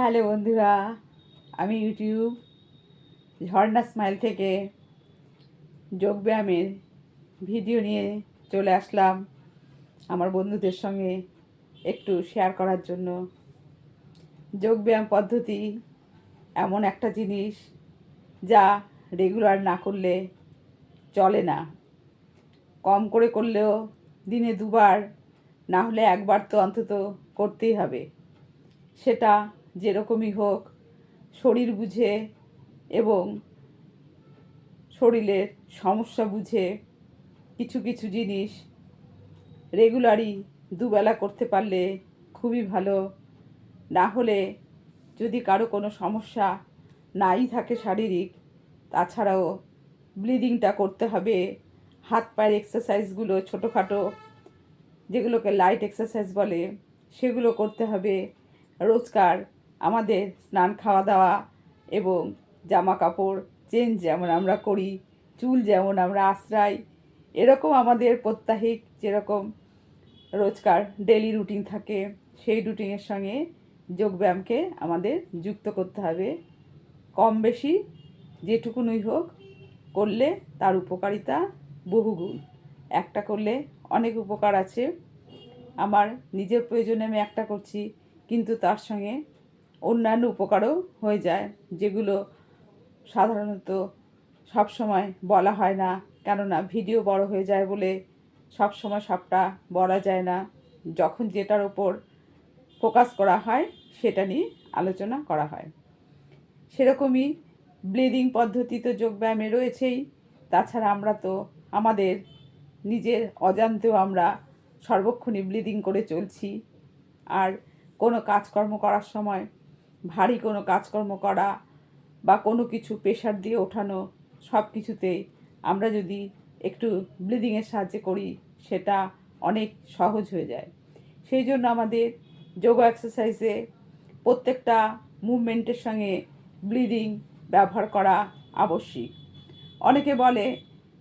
Hello বন্ধুরা, আমি YouTube ঝর্ণা smile থেকে যোগব্যায়ামের ভিডিও নিয়ে চলে আসলাম আমার বন্ধুদের সঙ্গে একটু শেয়ার করার জন্য। যোগব্যায়াম পদ্ধতি এমন একটা জিনিস যা রেগুলার না করলে চলে না। কম করে করলেও দিনে দুবার না হলে একবার তো অন্তত করতেই হবে। সেটা যেরকমই হোক, শরীর বুঝে এবং শরীরের সমস্যা বুঝে কিছু কিছু জিনিস রেগুলারই দুবেলা করতে পারলে খুবই ভালো। না হলে যদি কারো কোনো সমস্যা নাই থাকে শারীরিক, তাছাড়াও ব্লিডিংটা করতে হবে। হাত পায়ের এক্সারসাইজগুলো ছোটোখাটো যেগুলোকে লাইট এক্সারসাইজ বলে সেগুলো করতে হবে। রোজকার আমাদের স্নান খাওয়া দাওয়া এবং জামা কাপড় চেঞ্জ যেমন আমরা করি, চুল যেমন আমরা আঁচড়াই, এরকম আমাদের প্রত্যাহিক যেরকম রোজকার ডেলি রুটিন থাকে, সেই রুটিনের সঙ্গে যোগব্যায়ামকে আমাদের যুক্ত করতে হবে। কম বেশি যেটুকুনই হোক করলে তার উপকারিতা বহুগুণ। একটা করলে অনেক উপকার আছে। আমার নিজের প্রয়োজনে আমি একটা করছি, কিন্তু তার সঙ্গে অন্যান্য উপকারও হয়ে যায়, যেগুলো সাধারণত সব সময় বলা হয় না, কেননা ভিডিও বড় হয়ে যায় বলে সব সময় সবটা বলা যায় না। যখন যেটার ওপর ফোকাস করা হয় সেটা নিয়ে আলোচনা করা হয়। সেরকমই ব্লিডিং পদ্ধতি তো যোগব্যায়ামে রয়েছেই। তাছাড়া আমরা তো আমাদের নিজের অজান্তেও আমরা সর্বক্ষণই ব্লিডিং করে চলছি। আর কোনো কাজকর্ম করার সময় ভারী কোনো কাজকর্ম করা বা কোনো কিছু প্রেশার দিয়ে ওঠানো, সব কিছুতেই আমরা যদি একটু ব্লিডিংয়ের সাহায্যে করি সেটা অনেক সহজ হয়ে যায়। সেই জন্য আমাদের যোগা এক্সারসাইজে প্রত্যেকটা মুভমেন্টের সঙ্গে ব্লিডিং ব্যবহার করা আবশ্যিক। অনেকে বলে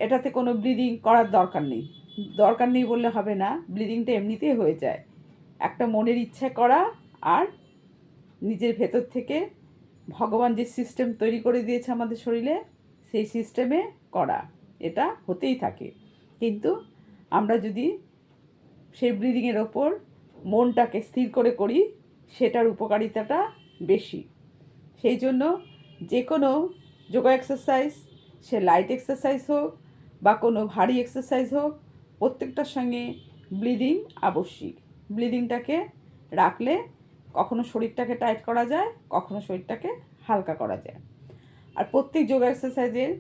এটাতে কোনো ব্লিডিং করার দরকার নেই। দরকার নেই বললে হবে না, ব্লিডিংটা এমনিতেই হয়ে যায়। একটা মনের ইচ্ছা করা আর নিজের ভেতর থেকে ভগবান যে সিস্টেম তৈরি করে দিয়েছে আমাদের শরীরে, সেই সিস্টেমে করা, এটা হতেই থাকে। কিন্তু আমরা যদি সেই ব্রিদিংয়ের ওপর মনটাকে স্থির করে করি, সেটার উপকারিতাটা বেশি। সেই জন্য যে কোনো যোগা এক্সারসাইজ, সে লাইট এক্সারসাইজ হোক বা কোনো ভারী এক্সারসাইজ হোক, প্রত্যেকটার সঙ্গে ব্লিডিং আবশ্যিক। ব্লিডিংটাকে রাখলে কখনো শরীরটাকে টাইট করা যায়, কখনো শরীরটাকে হালকা করা যায়। আর প্রত্যেক যোগা এক্সারসাইজের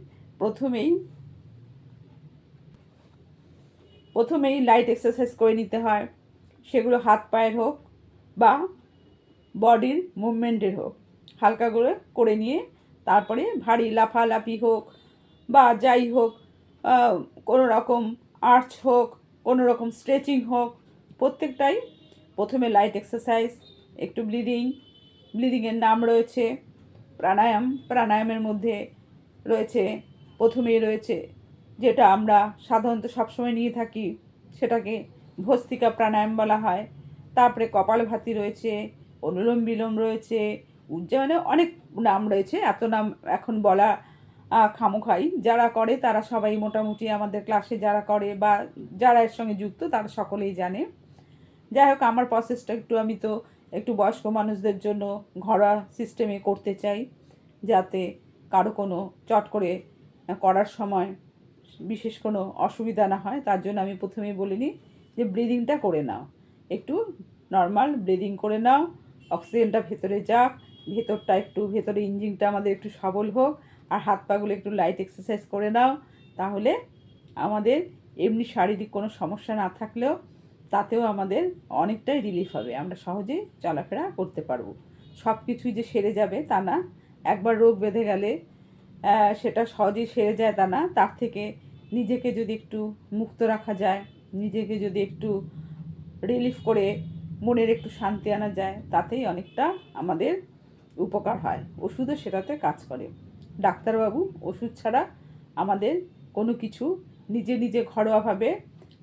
প্রথমেই লাইট এক্সারসাইজ করে নিতে হয়। সেগুলো হাত পায়ের হোক বা বডির মুভমেন্টের হোক, হালকা করে করে নিয়ে তারপরে ভারী লাফালাফি হোক বা যাই হোক, কোনো রকম আর্চ হোক, কোনো রকম স্ট্রেচিং হোক, প্রত্যেকটাই প্রথমে লাইট এক্সারসাইজ। একটু ব্লিডিংয়ের নাম রয়েছে প্রাণায়াম। প্রাণায়ামের মধ্যে রয়েছে, প্রথমেই রয়েছে যেটা আমরা সাধারণত সবসময় নিয়ে থাকি, সেটাকে ভস্ত্রিকা প্রাণায়াম বলা হয়। তারপরে কপালভাতি রয়েছে, অনুলোম বিলোম রয়েছে, উজ্জয়নে অনেক নাম রয়েছে, এত নাম এখন বলা খামোখাই। যারা করে তারা সবাই মোটামুটি আমাদের ক্লাসে যারা করে বা যারা এর সঙ্গে যুক্ত তারা সকলেই জানে। যাই হোক, আমার প্রসেসটা আমি তো একটু বয়স্ক মানুষদের জন্য ঘরোয়া সিস্টেমে করতে চাই, যাতে কারো কোনো চট করে করার সময় বিশেষ কোনো অসুবিধা না হয়। তার জন্য আমি প্রথমেই বলিনি যে ব্রিদিংটা করে নাও, একটু নর্মাল ব্রিদিং করে নাও, অক্সিজেনটা ভেতরে যাক, ভেতরটা একটু ভেতরে ইঞ্জিনটা আমাদের একটু সবল হোক, আর হাত পাগুলো একটু লাইট এক্সারসাইজ করে নাও। তাহলে আমাদের এমনি শারীরিক কোনো সমস্যা না থাকলেও তাতেও আমাদের অনেকটাই রিলিফ হবে, আমরা সহজেই চলাফেরা করতে পারবো। সব কিছুই যে সেরে যাবে তা না, একবার রোগ বেঁধে গেলে সেটা সহজেই সেরে যায় তা না। তার থেকে নিজেকে যদি একটু মুক্ত রাখা যায়, নিজেকে যদি একটু রিলিফ করে মনের একটু শান্তি আনা যায়, তাতেই অনেকটা আমাদের উপকার হয়। ওষুধও সেটাতে কাজ করে। ডাক্তারবাবু ওষুধ ছাড়া আমাদের কোনো কিছু নিজে নিজে ঘরোয়াভাবে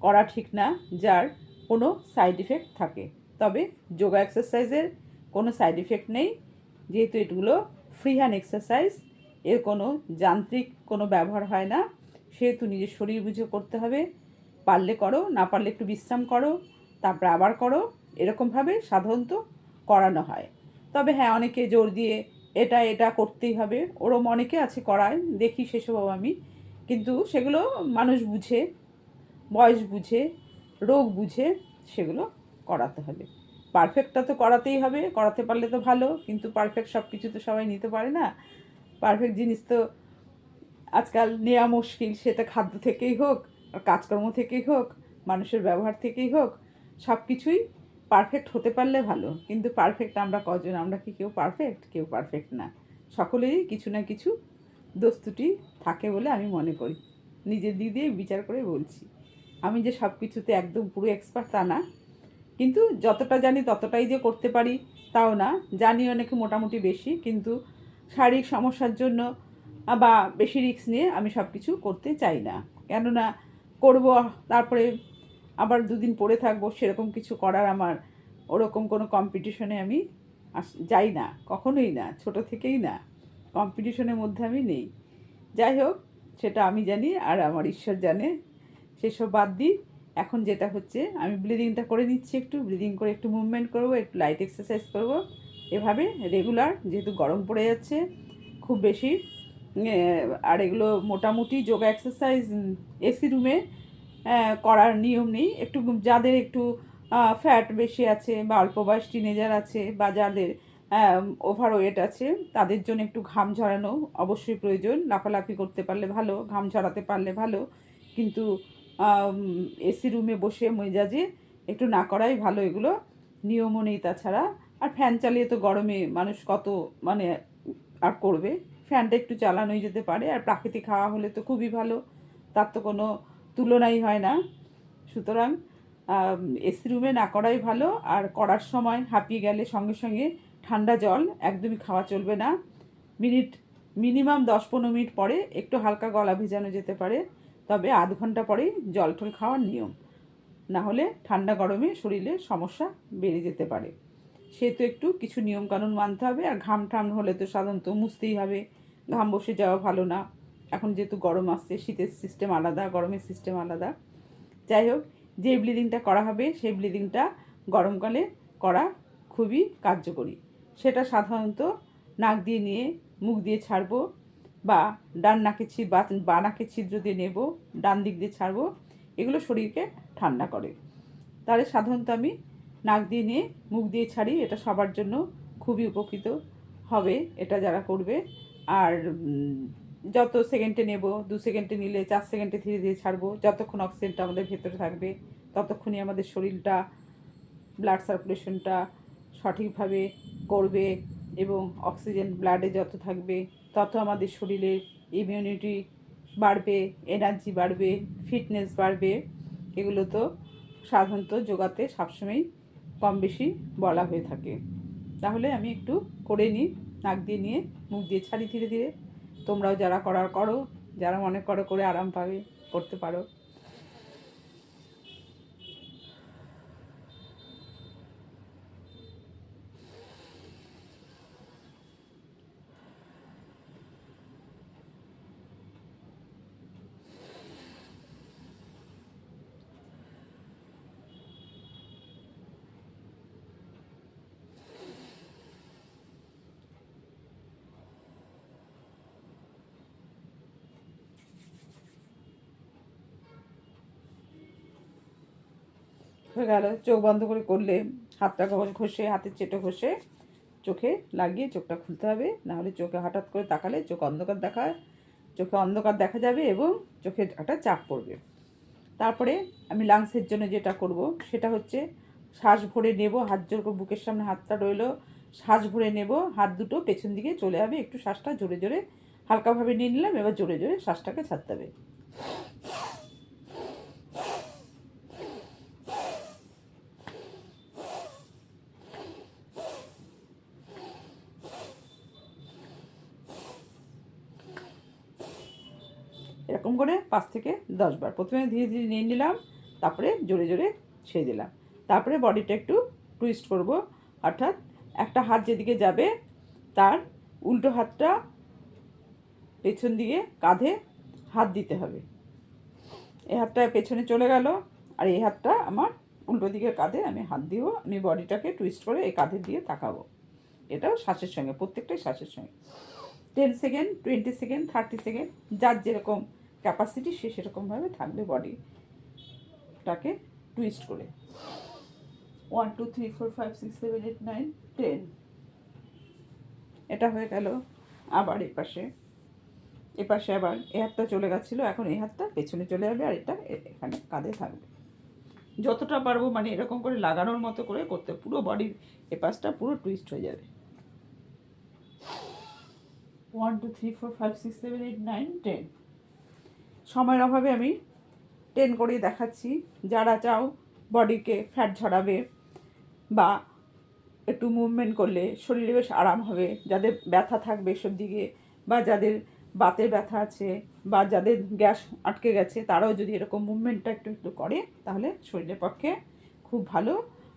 করা ঠিক না, যার কোনো সাইড ইফেক্ট থাকে। তবে যোগা এক্সারসাইজের কোনো সাইড ইফেক্ট নেই, যেহেতু এগুলো ফ্রি হ্যান্ড এক্সারসাইজ, এর কোনো যান্ত্রিক কোনো ব্যবহার হয় না, সেহেতু নিজের শরীর বুঝে করতে হবে। পারলে করো, না পারলে একটু বিশ্রাম করো, তারপরে আবার করো, এরকমভাবে সাধারণত করানো হয়। তবে হ্যাঁ, অনেকে জোর দিয়ে এটা এটা করতেই হবে, ওরম অনেকে আছে করায়, দেখি সেসবও আমি। কিন্তু সেগুলো মানুষ বুঝে, বয়স বুঝে, রোগ বুঝে সেগুলো করাতে হবে। পারফেক্টটা তো করাতেই হবে, করাতে পারলে তো ভালো, কিন্তু পারফেক্ট সব কিছু তো সবাই নিতে পারে না। পারফেক্ট জিনিস তো আজকাল নেওয়া মুশকিল, সেটা খাদ্য থেকেই হোক, আর কাজকর্ম থেকেই হোক, মানুষের ব্যবহার থেকেই হোক, সব কিছুই পারফেক্ট হতে পারলে ভালো। কিন্তু পারফেক্ট আমরা কজন? আমরা কি কেউ পারফেক্ট? কেউ পারফেক্ট না। সকলেরই কিছু না কিছু দোষ ত্রুটি থাকে বলে আমি মনে করি। নিজের দিক দিয়ে বিচার করে বলছি। আমি যে সব কিছুতে একদম পুরো এক্সপার্ট তা না, কিন্তু যতটা জানি ততটাই যে করতে পারি তাও না। জানি অনেকে মোটামুটি বেশি, কিন্তু শারীরিক সমস্যার জন্য বা বেশি রিস্ক নিয়ে আমি সব কিছু করতে চাই না। কেননা করব, তারপরে আবার দুদিন পড়ে থাকবো, সেরকম কিছু করার আমার ওরকম কোনো কম্পিটিশনে আমি যাই না, কখনোই না, ছোট থেকেই না, কম্পিটিশনের মধ্যে আমি নেই। যাই হোক, সেটা আমি জানি আর আমার ঈশ্বর জানে। সেসব বাদ দিই। এখন যেটা হচ্ছে, আমি ব্রিদিংটা করে নিচ্ছি, একটু ব্রিদিং করে একটু মুভমেন্ট করব, একটু লাইট এক্সারসাইজ করব। এভাবে রেগুলার, যেহেতু গরম পড়ে যাচ্ছে খুব বেশি, আর এগুলো মোটামুটি যোগা এক্সারসাইজ এসি রুমে করার নিয়ম নেই। একটু যাদের একটু ফ্যাট বেশি আছে, বা অল্প বয়স টিনেজার আছে, বা যাদের ওভারওয়েট আছে, তাদের জন্য একটু ঘাম ঝরানো অবশ্যই প্রয়োজন। লাফালাফি করতে পারলে ভালো, ঘাম ঝরাতে পারলে ভালো, কিন্তু এসি রুমে বসে মেজাজে একটু না করাই ভালো। এগুলো নিয়মও নেই তাছাড়া। আর ফ্যান চালিয়ে তো গরমে মানুষ কত মানে আর করবে, ফ্যানটা একটু চালানোই যেতে পারে। আর প্রাকৃতিক হাওয়া হলে তো খুবই ভালো, তার তো কোনো তুলনাই হয় না। সুতরাং এসি রুমে না করাই ভালো। আর করার সময় হাঁপিয়ে গেলে সঙ্গে সঙ্গে ঠান্ডা জল একদমই খাওয়া চলবে না। মিনিমাম 10-15 মিনিট পরে একটু হালকা গলা ভেজানো যেতে পারে, তবে আধ ঘন্টা পরেই জল টল খাওয়ার নিয়ম। না হলে ঠান্ডা গরমে শরীরে সমস্যা বেড়ে যেতে পারে। সেহেতু একটু কিছু নিয়মকানুন মানতে হবে। আর ঘাম টাম হলে তো সাধারণত মুছতেই হবে, ঘাম বসে যাওয়া ভালো না। এখন যেহেতু গরম আসছে, শীতের সিস্টেম আলাদা, গরমের সিস্টেম আলাদা। যাই হোক, যে ব্লিডিংটা করা হবে সেই ব্লিডিংটা গরমকালে করা খুবই কার্যকরী। সেটা সাধারণত নাক দিয়ে নিয়ে মুখ দিয়ে ছাড়বো, বা ডান নাকের বা নাকের ছিদ্র দিয়ে নেব, ডান দিক দিয়ে ছাড়বো। এগুলো শরীরকে ঠান্ডা করে। তাহলে সাধারণত আমি নাক দিয়ে নিয়ে মুখ দিয়ে ছাড়ি, এটা সবার জন্য খুবই উপকৃত হবে এটা যারা করবে। আর যত সেকেন্ডে নেব, 2 সেকেন্ডে নিলে 4 সেকেন্ডে ধীরে ধীরে ছাড়বো। যতক্ষণ অক্সিজেনটা আমাদের ভেতরে থাকবে ততক্ষণই আমাদের শরীরটা, ব্লাড সার্কুলেশনটা সঠিকভাবে করবে, এবং অক্সিজেন ব্লাডে যত থাকবে তত আমাদের শরীরের ইমিউনিটি বাড়বে, এনার্জি বাড়বে, ফিটনেস বাড়বে। এগুলো তো সাধারণত যোগাতে সবসময় কম বেশি বলা হয়ে থাকে। তাহলে আমি একটু করে নিই, নাক দিয়ে নিয়ে মুখ দিয়ে ছাড়ি ধীরে ধীরে। তোমরাও যারা করার করো, যারা মনে করো করে আরাম পাবে, করতে পারো। হয়ে গেল। চোখ বন্ধ করে করলে হাতটা ঘষে, হাতের চেটো ঘষে চোখে লাগিয়ে চোখটা খুলতে হবে, নাহলে চোখে হঠাৎ করে তাকালে চোখে অন্ধকার দেখা যাবে এবং চোখে একটা চাপ পড়বে। তারপরে আমি লাংসের জন্য যেটা করব সেটা হচ্ছে, শ্বাস ভরে নেব, হাত জোর করে বুকের সামনে হাতটা রইলো, শ্বাস ভরে নেব, হাত দুটো পেছন দিকে চলে যাবে, একটু শ্বাসটা জোরে জোরে হালকাভাবে নিয়ে নিলাম, এবার জোরে জোরে শ্বাসটাকে ছাড়তে হবে। এরকম করে 5 থেকে 10 বার প্রথমে ধীরে ধীরে নিয়ে নিলাম, তারপরে জোরে জোরে ছেড়ে দিলাম। তারপরে বডিটা একটু টুইস্ট করব, অর্থাৎ একটা হাত যেদিকে যাবে তার উল্টো হাতটা পেছন দিকে কাঁধে হাত দিতে হবে। এই হাতটা পেছনে চলে গেল, আর এই হাতটা আমার উল্টো দিকের কাঁধে আমি হাত দিব। আমি বডিটাকে টুইস্ট করে এই কাঁধের দিয়ে তাকাবো। এটাও শ্বাসের সঙ্গে, প্রত্যেকটাই শ্বাসের সঙ্গে। 10 সেকেন্ড, 20 সেকেন্ড, 30 সেকেন্ড, যার যেরকম ক্যাপাসিটি সে সেরকমভাবে থাকবে বডিটাকে টুইস্ট করে। 1 2 3 4 5 6 7 8 9 10। এটা হয়ে গেল। আবার এপাশে আবার এই হাতটা চলে গেছিলো, এখন এই হাতটা পেছনে চলে যাবে, আর এটা এখানে কাঁধে থাকবে। যতটা পারবো মানে এরকম করে লাগানোর মতো করে করতে, পুরো বডির এপাশটা পুরো টুইস্ট হয়ে যাবে। 1 2 3 4 5 6 7 8 9 10। সময়ের অভাবে আমি 10 করেই দেখাচ্ছি। যারা চাও বডিকে ফ্যাট ঝরাবে বা একটু মুভমেন্ট করলে শরীরে বেশ আরাম হবে, যাদের ব্যথা থাকবে এসব দিকে, বা যাদের বাতের ব্যথা আছে, বা যাদের গ্যাস আটকে গেছে, তারাও যদি এরকম মুভমেন্টটা একটু একটু করে তাহলে শরীরের পক্ষে খুব ভালো।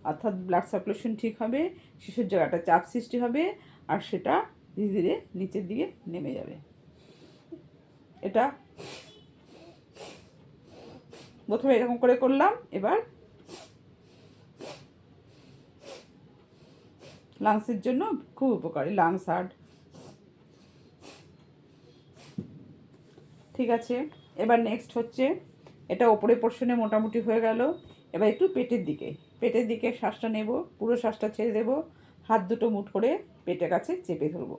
অর্থাৎ ব্লাড সার্কুলেশন ঠিক হবে, শিশুর জায়গাটা চাপ সৃষ্টি হবে, আর সেটা ধীরে ধীরে নিচের দিকে নেমে যাবে। এটা প্রথমে এরকম করে করলাম, এবার লাংসের জন্য খুব উপকারী, লাংস হার্ট। ঠিক আছে, এবার নেক্সট হচ্ছে, এটা ওপরের পোর্শনে মোটামুটি হয়ে গেল। এবার একটু পেটের দিকে শ্বাসটা নেব, পুরো শ্বাসটা ছেড়ে দেবো, হাত দুটো মুঠ করে পেটের কাছে চেপে ধরবো।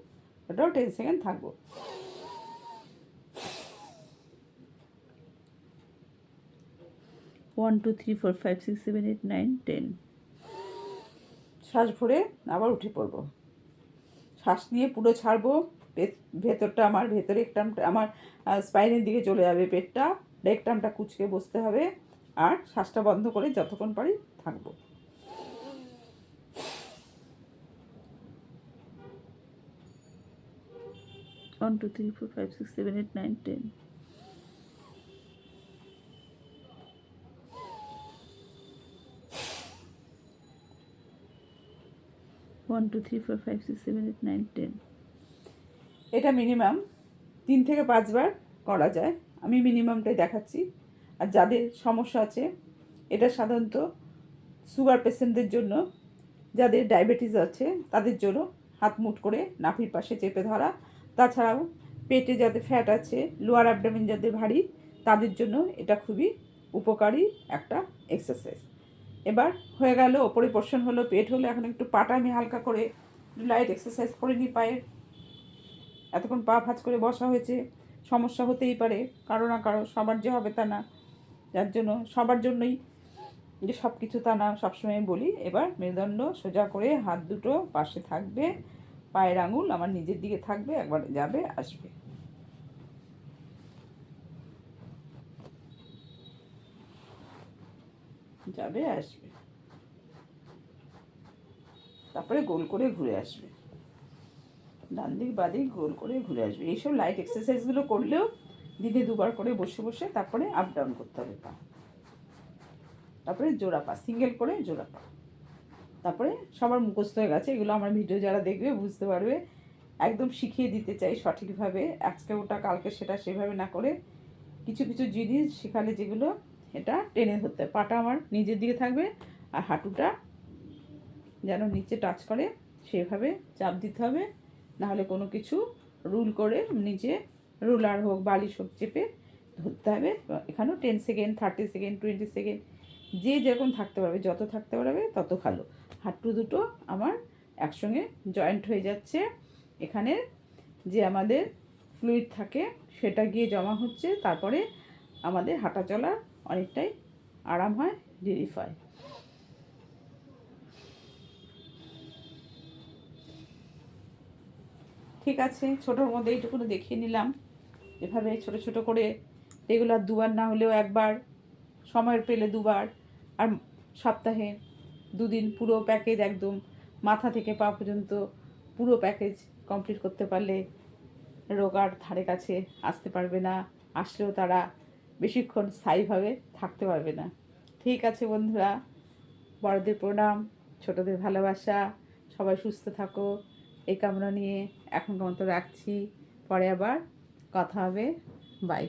ওটাও 10 সেকেন্ড থাকবো। 1 2 3 4 5 6 7 8 9 10। শ্বাস ভরে আবার উঠে পড়বো, শ্বাস নিয়ে পুরো ছাড়বো। ভেতরটা আমার ভেতরে একটামটা আমার স্পাইনের দিকে চলে যাবে, পেটটা রেকটামটা কুচকে বসতে হবে, আর শ্বাসটা বন্ধ করে যতক্ষণ পারি থাকবো। One two three four five six seven eight nine 10। 1 2 3 4 5 6 7 8 9 10। এটা মিনিমাম 3 থেকে 5 বার করা যায়, আমি মিনিমামটাই দেখাচ্ছি। আর যাদের সমস্যা আছে, এটা সাধারণত সুগার পেশেন্টদের জন্য, যাদের ডায়াবেটিস আছে তাদের জন্য হাত মুঠ করে নাভির পাশে চেপে ধরা। তাছাড়াও পেটে যাদের ফ্যাট আছে, লোয়ার অ্যাবডোমেন যাদের ভারী, তাদের জন্য এটা খুবই উপকারী একটা এক্সারসাইজ। এবার হয়ে গেল, ওপরে পোর্শন হলো, পেট হলো, এখন একটু পাটা আমি হালকা করে লাইট এক্সারসাইজ করে নিই পায়ের। এতক্ষণ পা ভাঁজ করে বসা হয়েছে, সমস্যা হতেই পারে কারো না কারো, সবার যে হবে তা না, যার জন্য সবার জন্যই যে সব কিছু তা না, সবসময় বলি। এবার মেরুদণ্ড সোজা করে হাত দুটো পাশে থাকবে, পায়ের আঙুল আমার নিজের দিকে থাকবে, একবার যাবে আসবে, যাবে আসবে, তারপরে গোল করে ঘুরে আসবে, ডান দিক বাদিক গোল করে ঘুরে আসবে। এইসব লাইট এক্সারসাইজগুলো করলেও দিনে দুবার করে বসে বসে তারপরে আপ ডাউন করতে হবে পা, তারপরে জোড়া পা, সিঙ্গেল করে জোড়া পা। তারপরে সবার মুখস্থ হয়ে গেছে, এগুলো আমার ভিডিও যারা দেখবে বুঝতে পারবে। একদম শিখিয়ে দিতে চাই সঠিকভাবে, আজকে ওটা কালকে সেটা, সেভাবে না করে কিছু কিছু জিনিস শেখালে যেগুলো এটা টেনে ধরতে হবে। পাটা আমার নিজের দিকে থাকবে, আর হাঁটুটা যেন নিচে টাচ করে সেভাবে চাপ দিতে হবে, নাহলে কোনো কিছু রুল করে নিচে রুলার হোক বালিশ হোক চেপে ধরতে হবে। এখানেও 10 সেকেন্ড 30 সেকেন্ড 20 সেকেন্ড যে যেরকম থাকতে পারবে, যত থাকতে পারবে তত ভালো। হাঁটু দুটো আমার একসঙ্গে জয়েন্ট হয়ে যাচ্ছে, এখানে যে আমাদের ফ্লুইড থাকে সেটা গিয়ে জমা হচ্ছে, তারপরে আমাদের হাঁটা চলা অনেকটাই আরাম হয়, রিলিফ হয়। ঠিক আছে, ছোটোর মধ্যে এইটুকুনো দেখিয়ে নিলাম। এভাবে ছোট ছোট করে রেগুলার দুবার না হলেও একবার, সময় পেলে দুবার, আর সপ্তাহে 2 দিন পুরো প্যাকেজ, একদম মাথা থেকে পা পর্যন্ত পুরো প্যাকেজ কমপ্লিট করতে পারলে রোগ আর ধারে কাছে আসতে পারবে না, আসলেও তারা বেশিক্ষণ স্থায়ীভাবে থাকতে পারবে না। ঠিক আছে বন্ধুরা, বড়দের প্রণাম, ছোটদের ভালোবাসা, সবাই সুস্থ থাকো, এই কামনা নিয়ে এখনকার মতো রাখছি, পরে আবার কথা হবে, বাই।